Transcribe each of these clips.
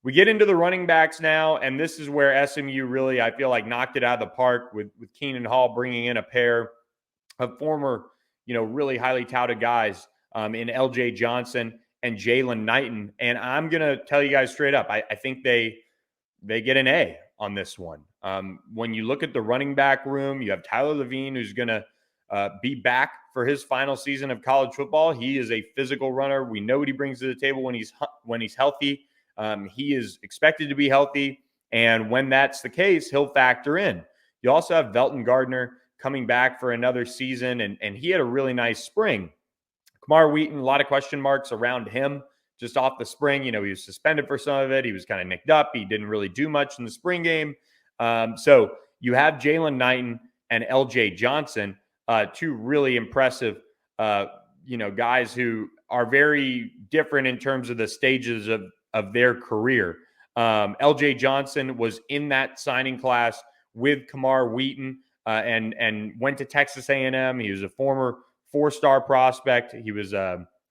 We get into the running backs now, and this is where SMU really, I feel like, knocked it out of the park with Keenan Hall bringing in a pair of former, really highly touted guys in LJ Johnson and Jaylan Knighton. And I'm going to tell you guys straight up, I think they get an A on this one. When you look at the running back room, you have Tyler Levine, who's going to be back for his final season of college football. He is a physical runner. We know what he brings to the table when he's healthy. He is expected to be healthy, and when that's the case, he'll factor in. You also have Velton Gardner coming back for another season, and he had a really nice spring. Kamar Wheaton, a lot of question marks around him just off the spring. He was suspended for some of it. He was kind of nicked up. He didn't really do much in the spring game. So you have Jaylan Knighton and LJ Johnson, two really impressive, guys who are very different in terms of the stages of their career. LJ Johnson was in that signing class with Kamar Wheaton and went to Texas A&M. He was a former 4-star prospect. He was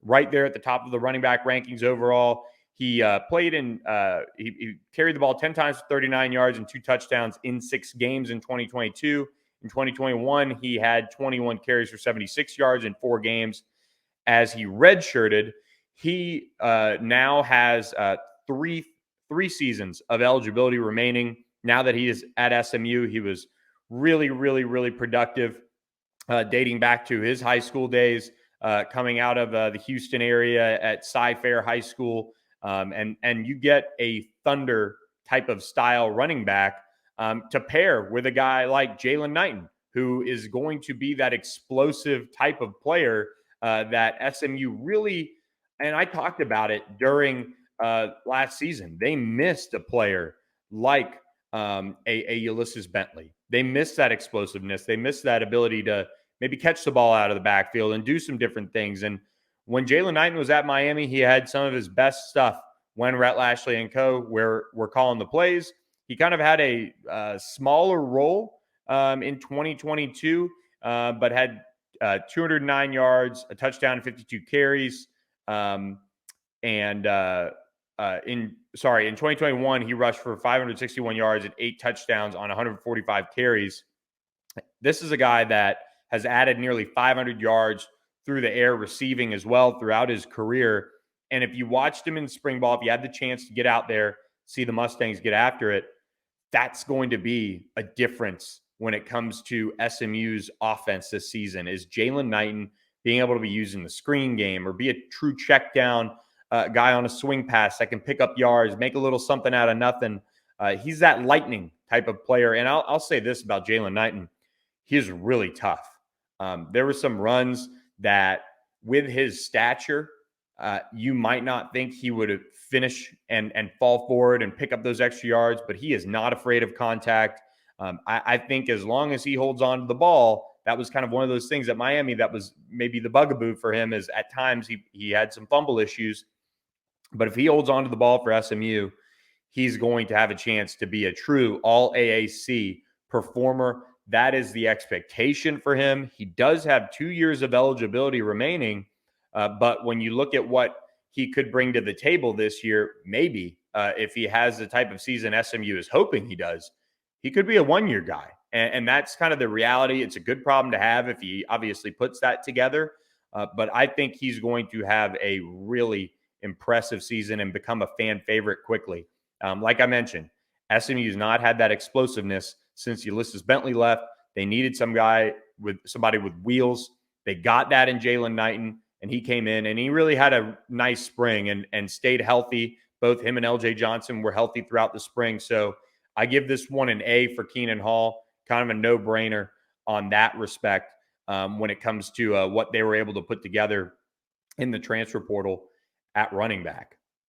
right there at the top of the running back rankings overall. He played he carried the ball 10 times for 39 yards and 2 touchdowns in 6 games in 2022. In 2021, he had 21 carries for 76 yards in 4 games. As he redshirted, he now has three seasons of eligibility remaining. Now that he is at SMU, he was really, really, really productive dating back to his high school days, coming out of the Houston area at Cy-Fair High School. And you get a Thunder type of style running back to pair with a guy like Jaylan Knighton, who is going to be that explosive type of player that SMU really, and I talked about it during last season, they missed a player like a Ulysses Bentley. They missed that explosiveness. They missed that ability to maybe catch the ball out of the backfield and do some different things. And when Jaylan Knighton was at Miami, he had some of his best stuff when Rhett Lashley and co. were calling the plays. He kind of had a smaller role in 2022, but had 209 yards, a touchdown, 52 carries. In 2021, he rushed for 561 yards and 8 touchdowns on 145 carries. This is a guy that has added nearly 500 yards through the air receiving as well throughout his career. And if you watched him in spring ball, if you had the chance to get out there, see the Mustangs get after it, that's going to be a difference when it comes to SMU's offense this season, is Jaylan Knighton being able to be used in the screen game or be a true check down guy on a swing pass that can pick up yards, make a little something out of nothing. He's that lightning type of player. And I'll say this about Jaylan Knighton. He is really tough. There were some runs that with his stature, you might not think he would finish and fall forward and pick up those extra yards, but he is not afraid of contact. I think as long as he holds on to the ball, that was kind of one of those things at Miami that was maybe the bugaboo for him, is at times he had some fumble issues. But if he holds on to the ball for SMU, he's going to have a chance to be a true all-AAC performer. That is the expectation for him. He does have 2 years of eligibility remaining, but when you look at what he could bring to the table this year, maybe if he has the type of season SMU is hoping he does, he could be a 1-year guy. And that's kind of the reality. It's a good problem to have if he obviously puts that together. But I think he's going to have a really impressive season and become a fan favorite quickly. Like I mentioned, SMU has not had that explosiveness since Ulysses Bentley left. They needed somebody with wheels. They got that in Jaylan Knighton, and he came in and he really had a nice spring and stayed healthy. Both him and LJ Johnson were healthy throughout the spring. So I give this one an A for Keenan Hall. Kind of a no-brainer on that respect when it comes to what they were able to put together in the transfer portal at running back.